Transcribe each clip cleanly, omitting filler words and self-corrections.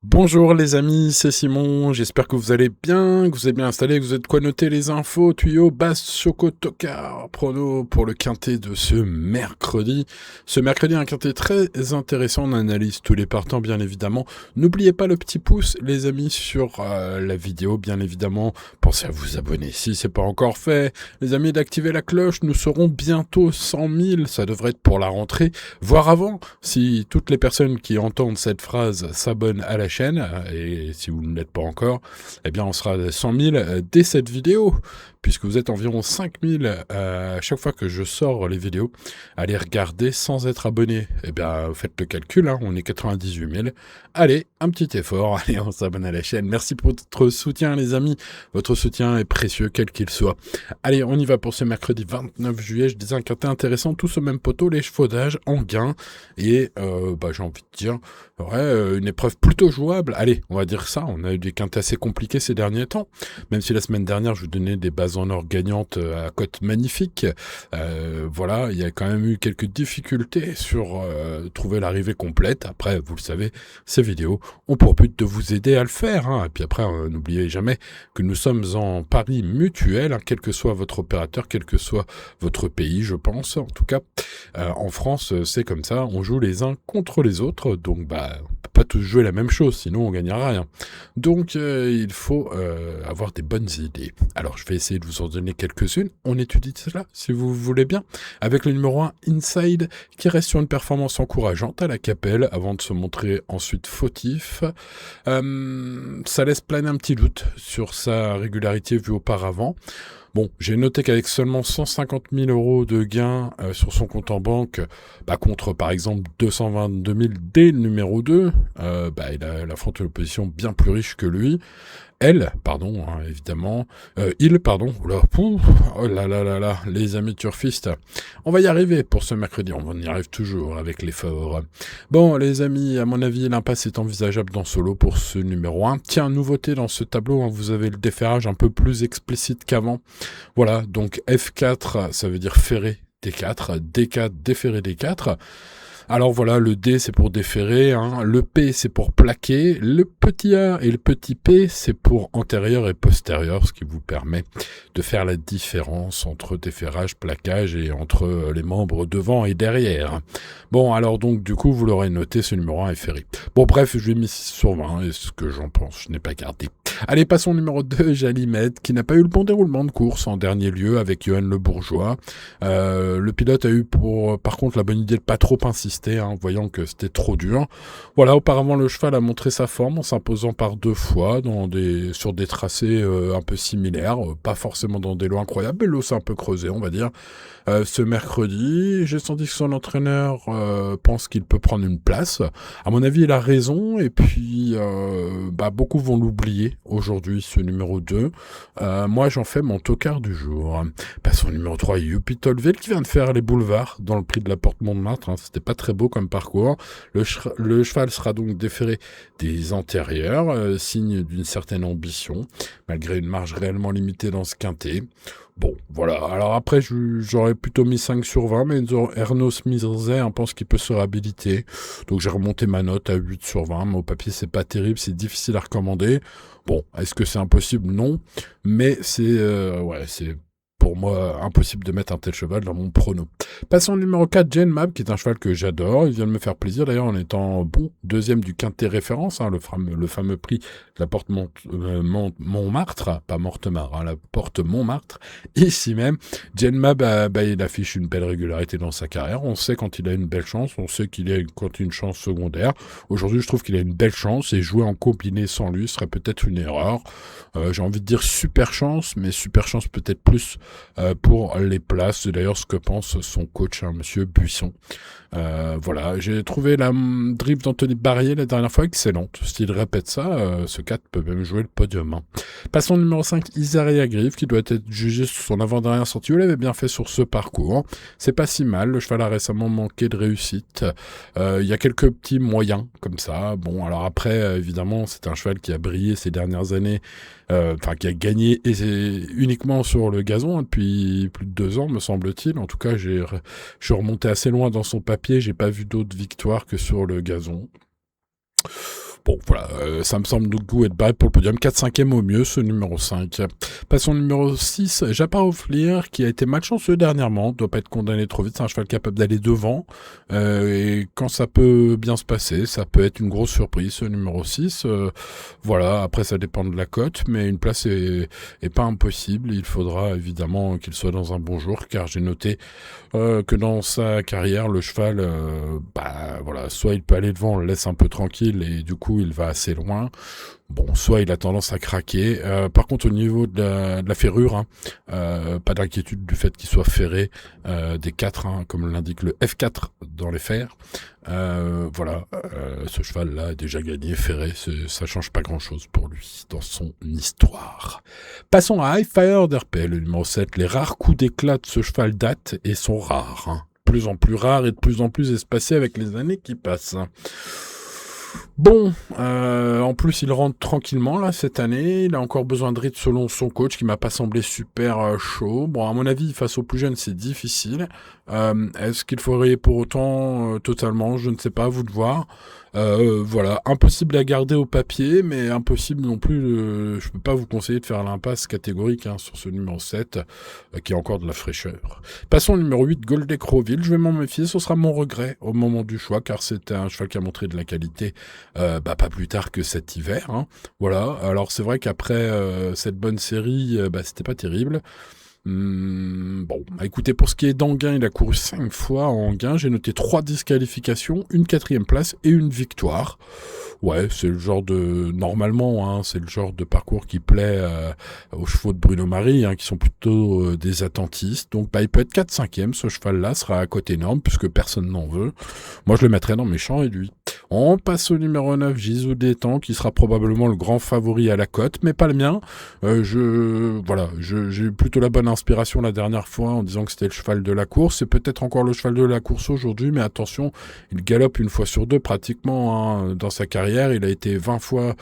Bonjour les amis, c'est Simon, j'espère que vous allez bien, que vous êtes bien installés, que vous êtes quoi noter les infos, tuyaux, basse, choco, tocard, prono pour le quintet de ce mercredi. Ce mercredi, un quintet très intéressant, on analyse tous les partants bien évidemment. N'oubliez pas le petit pouce les amis sur la vidéo bien évidemment, pensez à vous abonner si c'est pas encore fait. Les amis, d'activer la cloche, nous serons bientôt 100 000, ça devrait être pour la rentrée, voire avant, si toutes les personnes qui entendent cette phrase s'abonnent à la chaîne, et si vous ne l'êtes pas encore, eh bien on sera à 100 000 dès cette vidéo, puisque vous êtes environ 5 000 à chaque fois que je sors les vidéos, allez regarder sans être abonné. Eh bien faites le calcul, hein, on est 98 000. Allez, un petit effort, allez on s'abonne à la chaîne. Merci pour votre soutien les amis, votre soutien est précieux quel qu'il soit. Allez, on y va pour ce mercredi 29 juillet, je disais un quintet intéressant, tous au même poteau, les chevaudages en gain, et j'ai envie de dire, une épreuve plutôt jouable. Allez, on va dire ça, on a eu des quintets assez compliqués ces derniers temps, même si la semaine dernière je vous donnais des bases en or gagnantes à cote magnifique. Voilà, il y a quand même eu quelques difficultés sur trouver l'arrivée complète. Après, vous le savez, ces vidéos ont pour but de vous aider à le faire, hein. Et puis après, n'oubliez jamais que nous sommes en pari mutuel, hein, quel que soit votre opérateur, quel que soit votre pays, je pense. En tout cas, en France, c'est comme ça, on joue les uns contre les autres, donc on peut pas tous jouer la même chose, sinon on gagnera rien. Donc il faut avoir des bonnes idées. Alors je vais essayer de vous en donner quelques-unes, on étudie cela si vous voulez bien, avec le numéro 1 Inside, qui reste sur une performance encourageante à la Capelle, avant de se montrer ensuite fautif. Ça laisse planer un petit doute sur sa régularité vue auparavant. Bon, j'ai noté qu'avec seulement 150 000 euros de gains sur son compte en banque, contre par exemple 222 000 dès le numéro 2, il affronte une opposition bien plus riche que lui. Évidemment. Oula, pouf, oh là là là là, les amis turfistes. On va y arriver pour ce mercredi, on y arrive toujours avec l'effort. Bon, les amis, à mon avis, l'impasse est envisageable dans solo pour ce numéro 1. Tiens, nouveauté dans ce tableau, hein, vous avez le déferrage un peu plus explicite qu'avant. Voilà, donc F4, ça veut dire ferré D4, D4, déferré D4. Alors voilà, le D c'est pour déferrer, hein. Le P c'est pour plaquer, le petit A et le petit P c'est pour antérieur et postérieur, ce qui vous permet de faire la différence entre déferrage, plaquage et entre les membres devant et derrière. Bon, alors donc du coup vous l'aurez noté, ce numéro 1 est ferré. Bon bref, je lui ai mis 6 sur 20 et ce que j'en pense, je n'ai pas gardé. Allez, passons au numéro 2, Jalymède, qui n'a pas eu le bon déroulement de course en dernier lieu avec Johan Le Bourgeois. Le pilote a eu par contre la bonne idée de pas trop insister, hein, voyant que c'était trop dur. Voilà, auparavant le cheval a montré sa forme en s'imposant par 2 fois sur des tracés un peu similaires, pas forcément dans des lots incroyables, mais l'eau s'est un peu creusé, on va dire. Ce mercredi, j'ai senti que son entraîneur pense qu'il peut prendre une place. À mon avis, il a raison, et puis beaucoup vont l'oublier aujourd'hui, ce numéro 2. Moi, j'en fais mon tocard du jour. Passons au numéro 3, Youpi Tolvel, qui vient de faire les boulevards dans le prix de la Porte Montmartre. Hein. C'était pas très beau comme parcours. Le cheval sera donc déféré des antérieurs, signe d'une certaine ambition, malgré une marge réellement limitée dans ce quintet. Bon, voilà. Alors après, j'aurais plutôt mis 5 sur 20, mais Erno Smizet pense qu'il peut se réhabiliter. Donc j'ai remonté ma note à 8 sur 20, mais au papier, c'est pas terrible, c'est difficile à recommander. Bon, est-ce que c'est impossible? Non. Mais c'est pour moi impossible de mettre un tel cheval dans mon prono. Passons au numéro 4, Jane Mab, qui est un cheval que j'adore. Il vient de me faire plaisir d'ailleurs en étant deuxième du quintet référence, hein, le fameux prix de la porte Montmartre, pas Mortemart, hein, la porte Montmartre. Ici même, Jane Mab, il affiche une belle régularité dans sa carrière. On sait quand il a une belle chance, on sait qu'il a quand une chance secondaire. Aujourd'hui, je trouve qu'il a une belle chance et jouer en combiné sans lui serait peut-être une erreur. J'ai envie de dire super chance, mais super chance peut-être plus pour les places. C'est d'ailleurs ce que pense son coach, hein, Monsieur Buisson. Voilà, j'ai trouvé la drift d'Anthony Barrier la dernière fois excellente. S'il répète ça, ce 4 peut même jouer le podium. Hein. Passons au numéro 5, Isaria Griff, qui doit être jugé sur son avant-dernière sortie. Il avait bien fait sur ce parcours. C'est pas si mal. Le cheval a récemment manqué de réussite. Il y a quelques petits moyens comme ça. Bon, alors après, évidemment, c'est un cheval qui a brillé ces dernières années, qui a gagné uniquement sur le gazon, hein, depuis plus de 2 ans, me semble-t-il. En tout cas, je suis remonté assez loin dans son papier. J'ai pas vu d'autres victoires que sur le gazon. Bon, voilà, ça me semble du coup être barré pour le podium. 4-5e au mieux, ce numéro 5. Passons au numéro 6, Japarov Fleer, qui a été malchanceux dernièrement, doit pas être condamné trop vite, c'est un cheval capable d'aller devant, et quand ça peut bien se passer, ça peut être une grosse surprise, ce numéro 6. Voilà, après ça dépend de la cote, mais une place est pas impossible. Il faudra évidemment qu'il soit dans un bon jour, car j'ai noté que dans sa carrière, le cheval, voilà, soit il peut aller devant, on le laisse un peu tranquille et du coup il va assez loin. Bon, soit il a tendance à craquer. Par contre, au niveau de la ferrure, pas d'inquiétude du fait qu'il soit ferré des 4, comme l'indique le F4 dans les fers. Ce cheval-là a déjà gagné ferré, ça change pas grand-chose pour lui dans son histoire. Passons à High Fire d'RP, le numéro 7. Les rares coups d'éclat de ce cheval datent et sont rares. De plus en plus rares et de plus en plus espacés avec les années qui passent. Bon, en plus il rentre tranquillement là cette année, il a encore besoin de rythme selon son coach qui m'a pas semblé super chaud. Bon, à mon avis face aux plus jeunes c'est difficile. Est-ce qu'il faudrait pour autant totalement, je ne sais pas, à vous de voir. Voilà, impossible à garder au papier, mais impossible non plus, je peux pas vous conseiller de faire l'impasse catégorique sur ce numéro 7, qui a encore de la fraîcheur. Passons au numéro 8, Golden Crowville, je vais m'en méfier, ce sera mon regret au moment du choix, car c'est un cheval qui a montré de la qualité, pas plus tard que cet hiver. Voilà, alors c'est vrai qu'après cette bonne série, c'était pas terrible. Écoutez, pour ce qui est d'Anguin, il a couru 5 fois en Anguin. J'ai noté 3 disqualifications, une 4e place et une victoire. Ouais, c'est le genre de... Normalement, c'est le genre de parcours qui plaît aux chevaux de Bruno Marie, qui sont plutôt des attentistes. Donc, il peut être 4-5e. Ce cheval-là sera à côté énorme, puisque personne n'en veut. Moi, je le mettrais dans mes champs et lui. On passe au numéro 9, Gisou Détang, qui sera probablement le grand favori à la cote, mais pas le mien. J'ai eu plutôt la bonne inspiration la dernière fois en disant que c'était le cheval de la course. C'est peut-être encore le cheval de la course aujourd'hui, mais attention, il galope une fois sur deux pratiquement dans sa carrière. Il a été 20 fois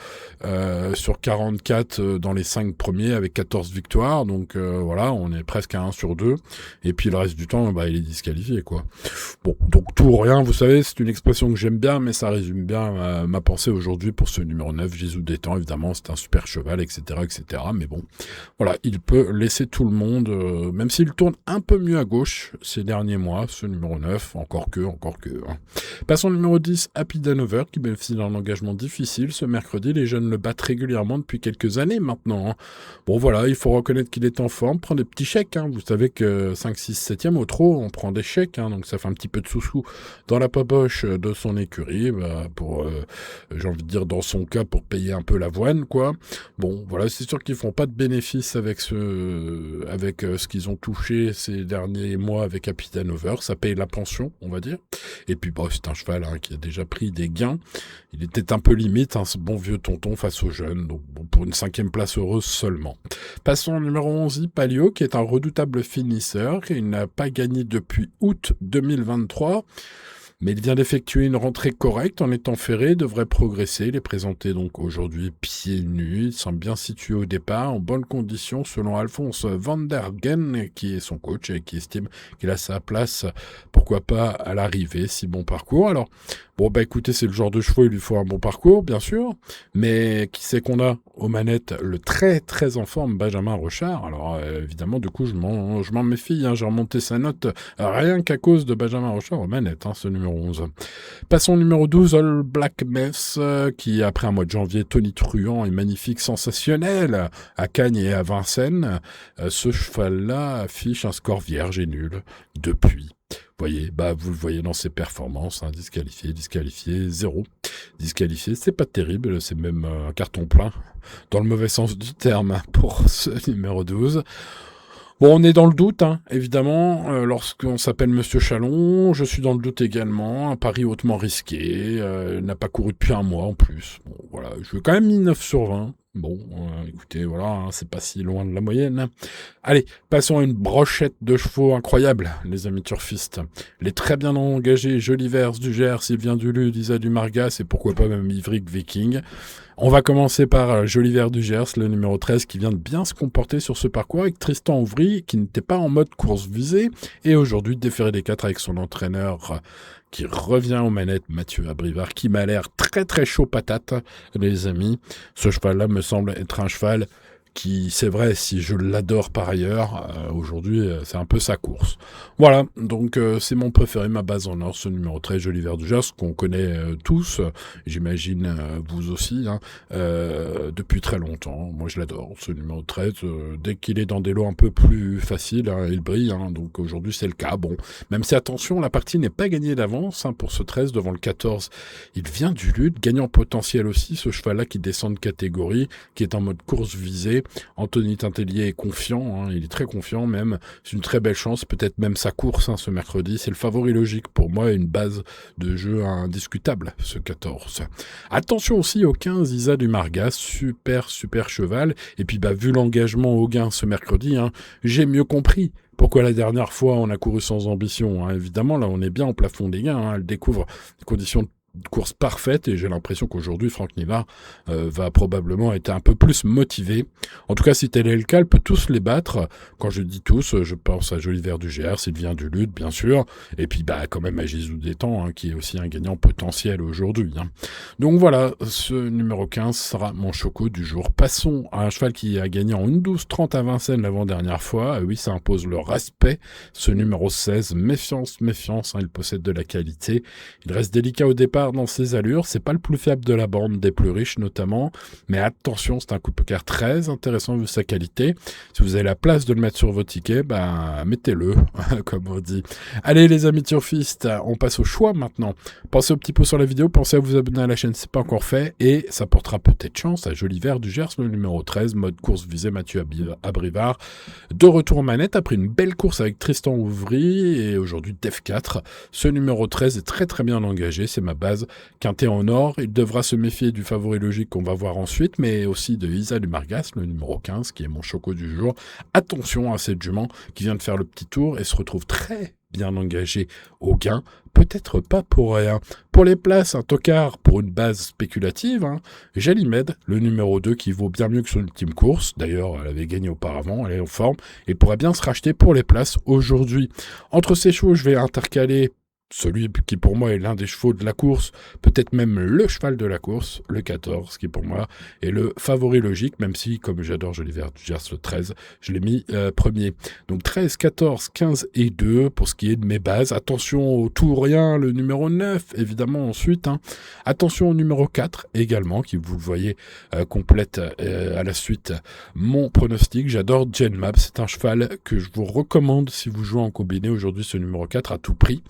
sur 44 dans les 5 premiers avec 14 victoires. Donc on est presque à 1 sur 2. Et puis le reste du temps, il est disqualifié, quoi. Bon, donc tout ou rien, vous savez, c'est une expression que j'aime bien, mais ça résume bien ma pensée aujourd'hui pour ce numéro 9, Gisou Détang. Évidemment, c'est un super cheval, etc., etc. Mais bon, voilà, il peut laisser tout le monde, même s'il tourne un peu mieux à gauche ces derniers mois, ce numéro 9, encore que. Passons au numéro 10, Happy Danover, qui bénéficie d'un engagement difficile. Ce mercredi, les jeunes le battent régulièrement depuis quelques années maintenant. Bon, voilà, il faut reconnaître qu'il est en forme, prend des petits chèques. Vous savez que 5, 6, 7e au trot, on prend des chèques, donc ça fait un petit peu de sous-sous dans la poche de son écurie, j'ai envie de dire dans son cas, pour payer un peu l'avoine, quoi. Bon, voilà, c'est sûr qu'ils font pas de bénéfices avec ce qu'ils ont touché ces derniers mois avec Happy Danover. Ça paye la pension, on va dire. Et puis, c'est un cheval qui a déjà pris des gains. Il était un peu limite, ce bon vieux tonton face aux jeunes. Donc, pour une 5e place heureuse seulement. Passons au numéro 11, Palio, qui est un redoutable finisseur. Il n'a pas gagné depuis août 2023. Mais il vient d'effectuer une rentrée correcte en étant ferré, devrait progresser. Il est présenté donc aujourd'hui pieds nus. Il semble bien situé au départ, en bonne condition, selon Alphonse Van der Gen, qui est son coach et qui estime qu'il a sa place, pourquoi pas, à l'arrivée, si bon parcours. Alors, écoutez, c'est le genre de chevaux, il lui faut un bon parcours, bien sûr. Mais qui c'est qu'on a aux manettes? Le très, très en forme Benjamin Rochard. Alors, évidemment, du coup, je m'en méfie. J'ai remonté sa note rien qu'à cause de Benjamin Rochard aux manettes, ce numéro 11. Passons au numéro 12, All Black Mess, qui, après un mois de janvier tonitruant et magnifique, sensationnel, à Cagnes et à Vincennes, ce cheval-là affiche un score vierge et nul depuis. Voyez, vous le voyez dans ses performances, disqualifié, 0. Disqualifié, c'est pas terrible, c'est même un carton plein, dans le mauvais sens du terme, pour ce numéro 12. Bon, on est dans le doute, évidemment, lorsqu'on s'appelle Monsieur Chalon, je suis dans le doute également, un pari hautement risqué, n'a pas couru depuis un mois en plus. Bon, voilà, je lui ai quand même mis 9 sur 20. Bon, écoutez, voilà, c'est pas si loin de la moyenne. Allez, passons à une brochette de chevaux incroyable, les amis turfistes. Les très bien engagés Jolivers du Gers, Sylvain Duluth, Isa du Margas et pourquoi pas même Ivric Viking. On va commencer par Jolivet du Gers, le numéro 13, qui vient de bien se comporter sur ce parcours avec Tristan Ouvry, qui n'était pas en mode course visée, et aujourd'hui déféré des 4 avec son entraîneur qui revient aux manettes, Mathieu Abrivard, qui m'a l'air très très chaud patate, les amis. Ce cheval-là me semble être un cheval qui, c'est vrai, si je l'adore par ailleurs, aujourd'hui, c'est un peu sa course. Voilà, donc c'est mon préféré, ma base en or, ce numéro 13, Jolivet du Gers, qu'on connaît tous, j'imagine vous aussi, hein, depuis très longtemps. Moi, je l'adore, ce numéro 13. Dès qu'il est dans des lots un peu plus faciles, hein, il brille, hein, donc aujourd'hui, c'est le cas. Bon, même si, attention, la partie n'est pas gagnée d'avance, hein, pour ce 13, devant le 14. Il vient du lutte, gagnant potentiel aussi, ce cheval-là qui descend de catégorie, qui est en mode course visée. Anthony Tintellier est confiant, hein, il est très confiant même, c'est une très belle chance, peut-être même sa course, hein, ce mercredi, c'est le favori logique pour moi, une base de jeu indiscutable, ce 14. Attention aussi au 15, Isa du Margas, super cheval, et puis vu l'engagement au gain ce mercredi, hein, j'ai mieux compris. Pourquoi la dernière fois on a couru sans ambition, hein. Évidemment, là on est bien au plafond des gains, hein. Elle découvre des conditions de course parfaite et j'ai l'impression qu'aujourd'hui Franck Nivard va probablement être un peu plus motivé. En tout cas, si tel est le cas, elle peut tous les battre. Quand je dis tous, je pense à Jolivet du Gers, Sylvien Duluth, bien sûr, et puis quand même à Gisou Détang, hein, qui est aussi un gagnant potentiel aujourd'hui, hein. Donc voilà, ce numéro 15 sera mon choco du jour. Passons à un cheval qui a gagné en 1-12-30 à Vincennes l'avant-dernière fois. Oui, ça impose le respect. Ce numéro 16, méfiance, hein, il possède de la qualité. Il reste délicat au départ dans ses allures, c'est pas le plus fiable de la bande, des plus riches notamment, mais attention, c'est un coup de poker très intéressant vu sa qualité. Si vous avez la place de le mettre sur vos tickets, mettez-le, comme on dit. Allez les amis turfistes, on passe au choix maintenant. Pensez au petit pouce sur la vidéo, pensez à vous abonner à la chaîne si c'est pas encore fait, et ça portera peut-être chance à Jolivet du Gers, le numéro 13, mode course visée Mathieu Abrivard, de retour en manette après une belle course avec Tristan Ouvry, et aujourd'hui Def 4. Ce numéro 13 est très très bien engagé, c'est ma base. Quintet en or, il devra se méfier du favori logique qu'on va voir ensuite, mais aussi de Isa du Margas, le numéro 15, qui est mon choco du jour. Attention à cette jument qui vient de faire le petit tour et se retrouve très bien engagée au gain, peut-être pas pour rien. Pour les places, un tocard pour une base spéculative, hein. Jalimed, le numéro 2 qui vaut bien mieux que son ultime course, d'ailleurs elle avait gagné auparavant, elle est en forme, et pourrait bien se racheter pour les places aujourd'hui. Entre ces chevaux, je vais intercaler celui qui pour moi est l'un des chevaux de la course, peut-être même le cheval de la course, le 14, qui pour moi est le favori logique, même si, comme j'adore Jolivet du Gers, le 13, je l'ai mis premier. Donc 13, 14, 15 et 2 pour ce qui est de mes bases. Attention au tout ou rien, le numéro 9, évidemment ensuite, hein. Attention au numéro 4 également, qui vous le voyez complète à la suite mon pronostic. J'adore Genmap, c'est un cheval que je vous recommande si vous jouez en combiné aujourd'hui, ce numéro 4 à tout prix.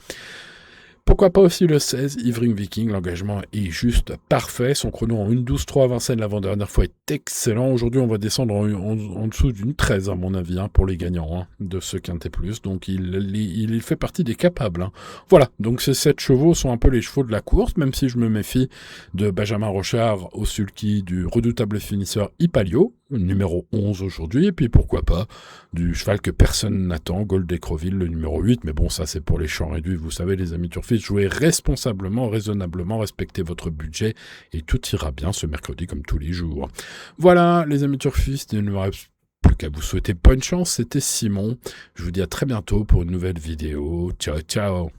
Pourquoi pas aussi le 16, Ivring Viking, l'engagement est juste parfait. Son chrono en 1-12-3 à Vincennes l'avant-dernière fois est excellent. Aujourd'hui, on va descendre en dessous d'une 13 à mon avis, hein, pour les gagnants, hein, de ce Quintet Plus. Donc il fait partie des capables, hein. Voilà, donc ces 7 chevaux sont un peu les chevaux de la course, même si je me méfie de Benjamin Rochard au sulky du redoutable finisseur Ipalio, numéro 11 aujourd'hui, et puis pourquoi pas du cheval que personne n'attend, Gold Écreville, le numéro 8, mais bon, ça c'est pour les champs réduits, vous savez les amis turfistes, jouez responsablement, raisonnablement, respectez votre budget, et tout ira bien ce mercredi comme tous les jours. Voilà les amis turfistes, il ne me reste plus qu'à vous souhaiter bonne chance, c'était Simon, je vous dis à très bientôt pour une nouvelle vidéo, ciao ciao.